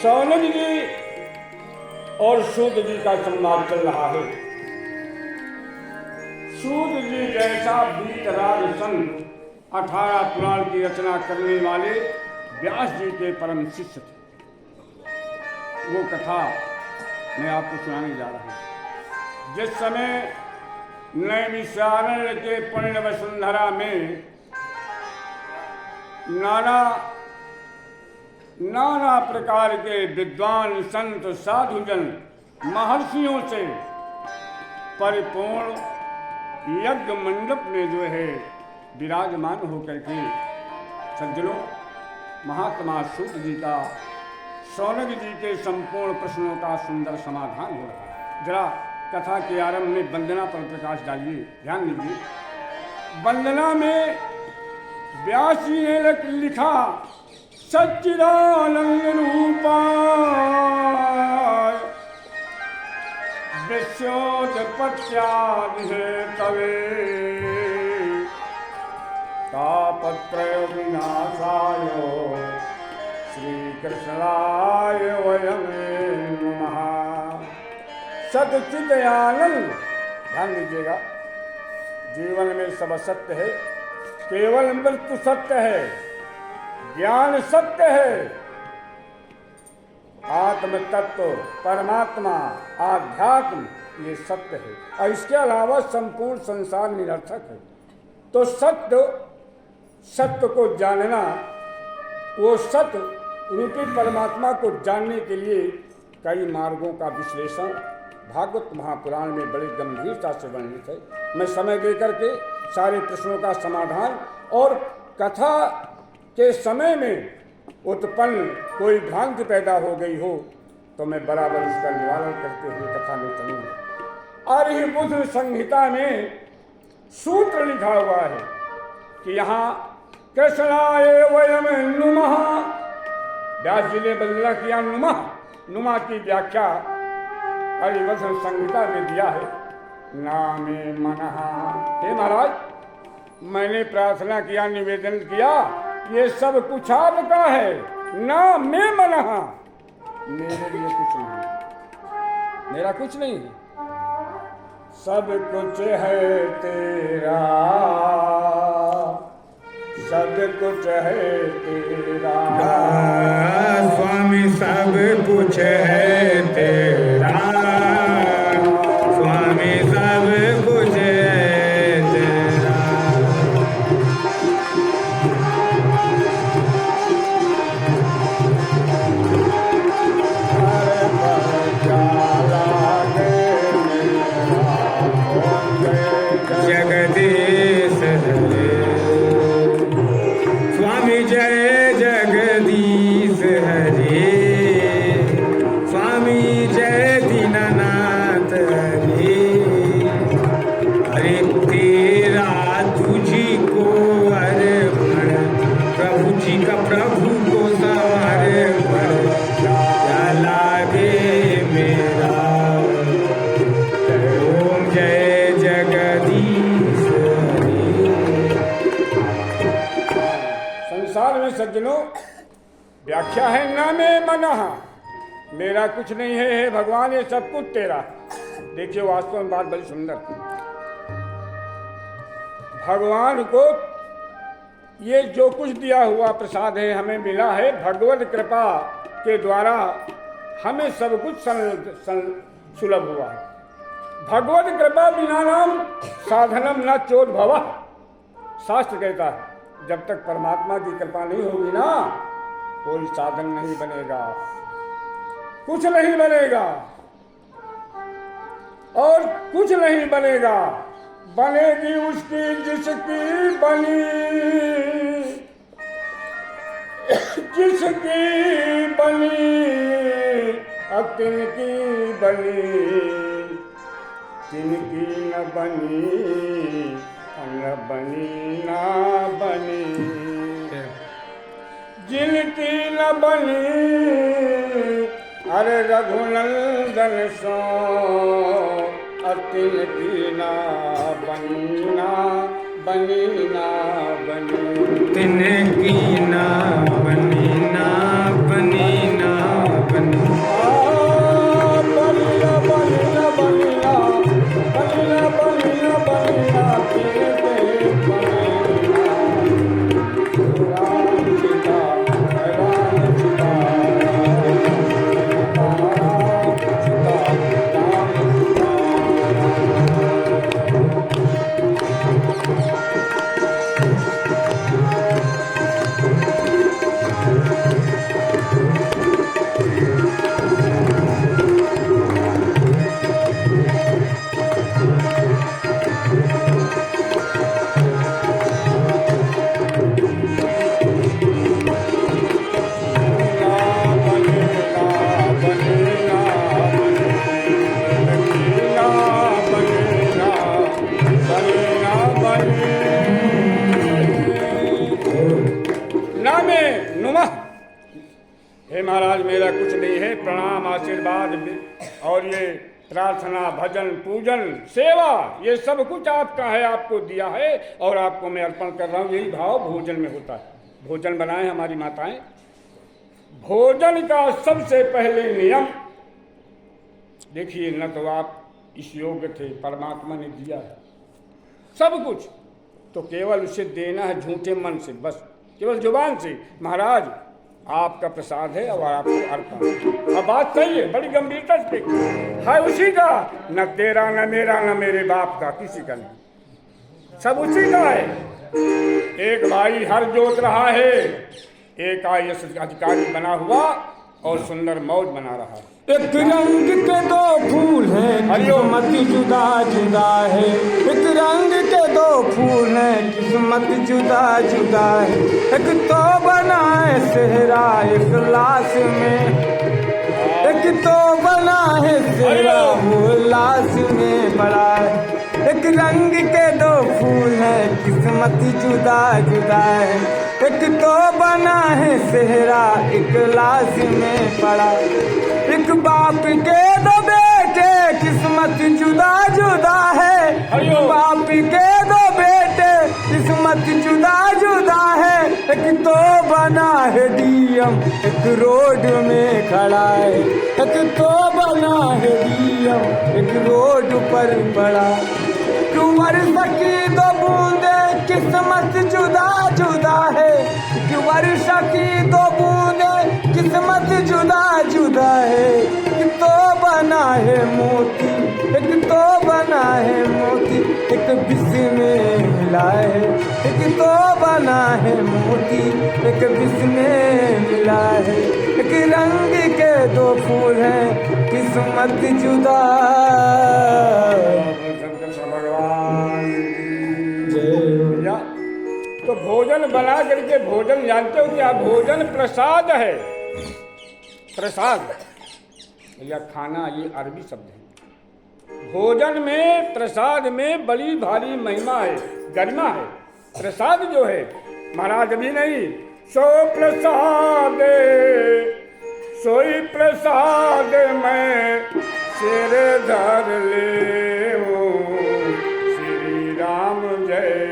शौनक जी और सूत जी का संवाद चल रहा है। सूत जी जैसा बीतराज संत 18 पुराण की रचना करने वाले व्यास जी के परम शिष्य थे। वो कथा मैं आपको सुनाने जा रहा हूँ। जिस समय नैमिषारण्य के पुण्य वसुंधरा में नाना प्रकार के विद्वान संत साधुजन महर्षियों से परिपूर्ण यज्ञ मंडप में जो है विराजमान होकर के सज्जनों महात्मा सूत जी का शौनक जी के संपूर्ण प्रश्नों का सुंदर समाधान हो रहा है। जरा कथा के आरंभ में वंदना पर प्रकाश डालिए, ध्यान दीजिए। वंदना में व्यास जी ने लिखा सच्चिदानंद रूपा विश्वोत्पत्त्यादि तवे तापत्रय विनाशाय श्री कृष्णाय वयं नमः। सच्चिद आनंद, ध्यान दीजिएगा, जीवन में सब सत्य है, केवल मृत्यु सत्य है, ज्ञान सत्य है, आत्म तत्व परमात्मा आध्यात्म ये सत्य है और इसके अलावा संपूर्ण संसार निरर्थक है। तो सत्य को जानना, वो सत्य रूपी परमात्मा को जानने के लिए कई मार्गों का विश्लेषण भागवत महापुराण में बड़ी गंभीरता से वर्णित है। मैं समय देकर के सारे प्रश्नों का समाधान और कथा के समय में उत्पन्न कोई भ्रांति पैदा हो गई हो तो मैं बराबर इसका निवारण करते हुए कथा में चलूंगा। आर्यभूत संहिता में सूत्र लिखा हुआ है कि यहाँ कृष्णाय वयं नुमः। व्यास जी ने वंदना किया नुमा की व्याख्या आर्यभूत संहिता में दिया है नामे मनः। हे महाराज, मैंने प्रार्थना किया, निवेदन किया, ये सब कुछ आपका है, ना मैं मनहा, मेरे लिए कुछ नहीं, मेरा कुछ नहीं है, सब कुछ है तेरा, सब कुछ है तेरा स्वामी, सब कुछ है तेरा स्वामी, सब कुछ है तेरा। जगदीश स्वामी, जय जगदीश हरे स्वामी, जय दीननाथ हरे। अरे तेरा तुझी को अर्पण, प्रभु जी का प्रभु को समर्पण, क्या लागे मेरा। ओम जय जगदीश हरे। संसार में सज्जनों व्याख्या है ना मैं मनहा, मेरा कुछ नहीं है, हे भगवान ये सब कुछ तेरा। देखिए वास्तव में बात बड़ी सुंदर। भगवान को ये जो कुछ दिया हुआ प्रसाद है हमें मिला है, भगवत कृपा के द्वारा हमें सब कुछ सुलभ हुआ है। भगवत कृपा बिना नाम साधनम न चोद भवा। शास्त्र कहता है जब तक परमात्मा की कृपा नहीं होगी ना, कोई साधन नहीं बनेगा, कुछ नहीं बनेगा और कुछ नहीं बनेगा। बनेगी उसकी जिसकी बनी, जिसकी बनी अब तिनकी बनी, तिनकी न बनी न बनी ना बनी, जिनकी न बनी अरे रघुनंदन सो अतिल की ना बनी ना बनी ना बनी, तिनकी ना बनी ना बनी ना बनी। महाराज मेरा कुछ नहीं है, प्रणाम आशीर्वाद और ये प्रार्थना भजन पूजन सेवा ये सब कुछ आपका है, आपको दिया है और आपको मैं अर्पण कर रहा हूँ। यही भाव भोजन में होता है। भोजन बनाए हमारी माताएं। भोजन का सबसे पहले नियम देखिए, न तो आप इस योग्य थे, परमात्मा ने दिया है सब कुछ, तो केवल उसे देना है झूठे मन से, बस केवल जुबान से महाराज आपका प्रसाद है और आपको अर्पण। अब बात सही है, बड़ी गंभीरता से है उसी का, न तेरा न मेरा न मेरे बाप का, किसी का नहीं, सब उसी का है। एक भाई हर जोत रहा है, एक आईएएस अधिकारी बना हुआ और सुंदर मौज बना रहा है। एक रंग के दो फूल हैं, किस्मत जुदा जुदा है। एक रंग के दो फूल हैं, किस्मत जुदा जुदा है। एक तो बना है सेहरा एक लाश में, एक तो बना है सेहरा वो लाश में पड़ा है। एक रंग के दो फूल हैं, किस्मत जुदा जुदा है। एक तो बना है सेहरा एक लाश में पड़ा। एक बाप के दो बेटे किस्मत जुदा जुदा है। एक बाप के दो बेटे किस्मत जुदा जुदा है। एक तो बना है डीएम एक रोड में खड़ा है। एक तो बना है डीएम एक रोड पर पड़ा। कुंवर सकी दो बूंदे किस्मत जुदा जुदा है। वर्ष की दो बूंदे किस्मत जुदा जुदा है। एक तो बना है मोती एक तो बना है मोती, एक विष में मिला है। एक तो बना है मोती एक विष में मिला है। एक रंग के दो फूल हैं किस्मत जुदा। तो भोजन बना करके, भोजन जानते हो क्या? भोजन प्रसाद है। प्रसाद या खाना, ये अरबी शब्द है। भोजन में प्रसाद में बड़ी भारी महिमा है, गरिमा है। प्रसाद जो है महाराज अभी नहीं, सो प्रसाद सोई प्रसाद में सिर धर ले श्री राम जय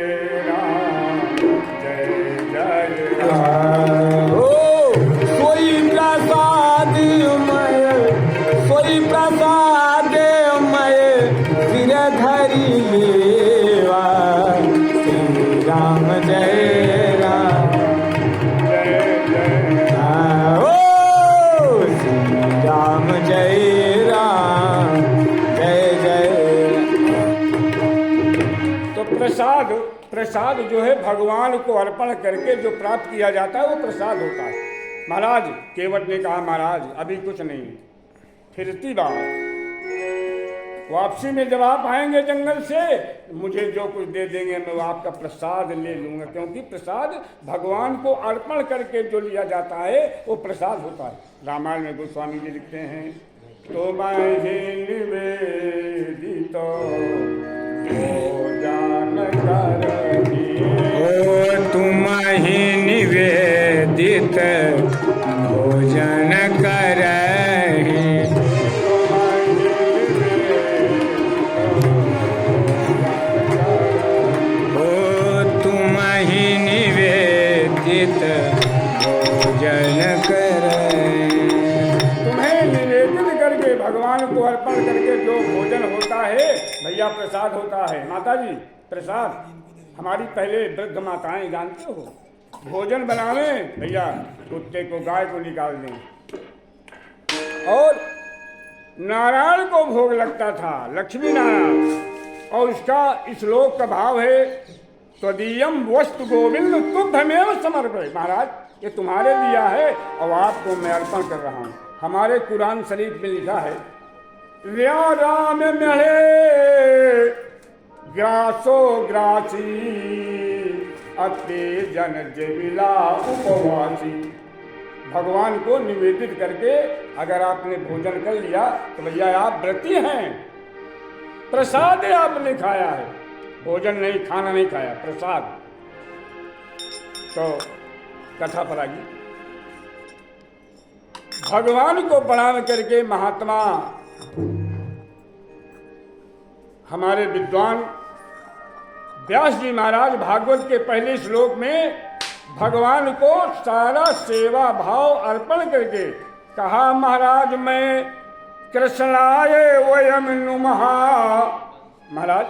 सोई प्रसाद मैं सिर धरी लेवा श्री राम जय राम जय ओ श्री राम जय राम जय जय। तो प्रसाद जो है भगवान को अर्पण करके जो प्राप्त किया जाता है वो प्रसाद होता है। महाराज केवट ने कहा महाराज अभी कुछ नहीं, फिरती बात, वापसी में जब आप आएंगे जंगल से मुझे जो कुछ दे देंगे मैं वो आपका प्रसाद ले लूंगा, क्योंकि प्रसाद भगवान को अर्पण करके जो लिया जाता है वो प्रसाद होता है। रामायण में गोस्वामी जी लिखते हैं, तो मैं निवेदित भोजन करही, तुम ही निवेदित भोजन करही। तुम ही निवेदित भोजन करही। तुम्हें निवेदित करके भगवान को अर्पण करके जो भोजन होता है भैया प्रसाद होता है। माता जी प्रसाद हमारी पहले वृद्ध माताएं जानते हो, भोजन बनावे भैया कुत्ते को गाय को निकाल दें। और नारायण को भोग लगता था, लक्ष्मी नारायण, और उसका इस श्लोक का भाव है, त्वदीयम वस्तु गोविंद तुभ्यमेव समर्पय। महाराज ये तुम्हारे दिया है और आपको मैं अर्पण कर रहा हूँ। हमारे कुरान शरीफ में लिखा है, व्या राम मेढ़े ग्रासो ग्रासी अते जन जेविला उपवासी। भगवान को निवेदित करके अगर आपने भोजन कर लिया तो भैया आप व्रती हैं, प्रसाद आपने खाया है, भोजन नहीं, खाना नहीं खाया, प्रसाद। तो कथा पर आइए। भगवान को प्रणाम करके महात्मा हमारे विद्वान व्यास जी महाराज भागवत के पहले श्लोक में भगवान को सारा सेवा भाव अर्पण करके कहा, महाराज मैं कृष्णाय वयम नुमः। महाराज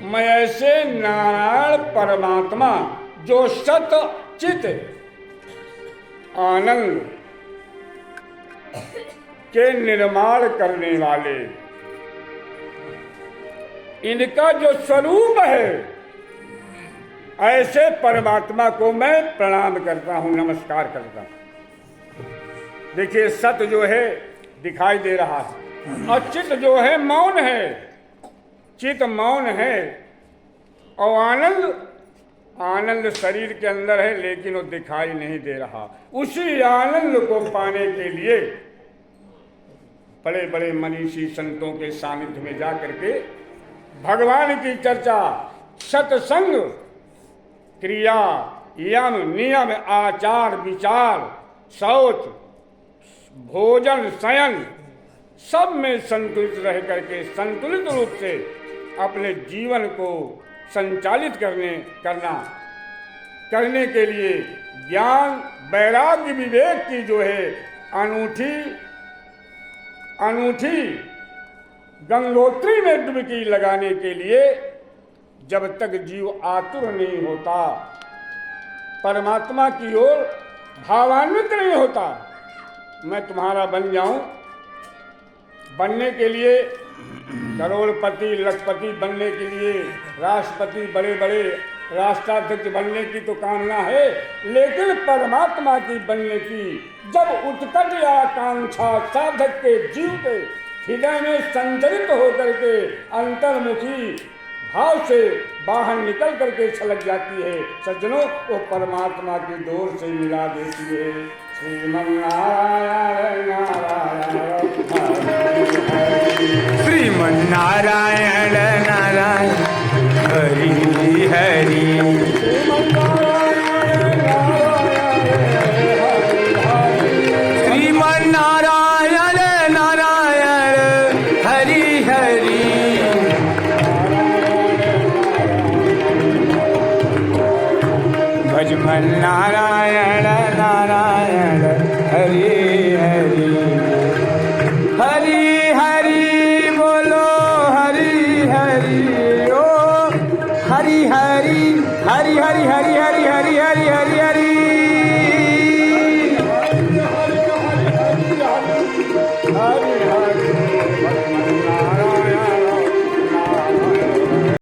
मैं ऐसे नारायण परमात्मा जो सत चित आनंद के निर्माण करने वाले, इनका जो स्वरूप है, ऐसे परमात्मा को मैं प्रणाम करता हूं, नमस्कार करता हूं। देखिए सत जो है दिखाई दे रहा है और चित जो है मौन है, चित मौन है और आनंद शरीर के अंदर है लेकिन वो दिखाई नहीं दे रहा। उसी आनंद को पाने के लिए बड़े बड़े मनीषी संतों के सानिध्य में जा करके भगवान की चर्चा, सत्संग, क्रिया, यम, नियम, आचार, विचार, शौच, भोजन, शयन सब में संतुलित रह करके संतुलित रूप से अपने जीवन को संचालित करने के लिए ज्ञान, वैराग्य, विवेक की जो है अनूठी गंगोत्री में डुबकी लगाने के लिए जब तक जीव आतुर नहीं होता, परमात्मा की ओर भावान्वित नहीं होता, मैं तुम्हारा बन जाऊं, बनने के लिए करोड़पति, लखपति बनने के लिए, राष्ट्रपति, बड़े बड़े राष्ट्राध्यक्ष बनने की तो कामना है, लेकिन परमात्मा की बनने की जब उत्कट आकांक्षा साधक के जीव के हृदय में संचरित होकर के अंतर्मुखी भाव से बाहर निकल करके छलक जाती है, सज्जनों वो परमात्मा की डोर से मिला देती है। श्रीमन्नारायण नारायण श्रीमन्नारायण नारायण हरि हरि, श्रीमन्नारायण नारायण हरि हरि, भजमन नारायण नारायण हरि हरि, हरि हरि बोलो हरि हरि, ओ हरि हरि हरि हरि हरि हरि हरि हरि हरि हरि हरि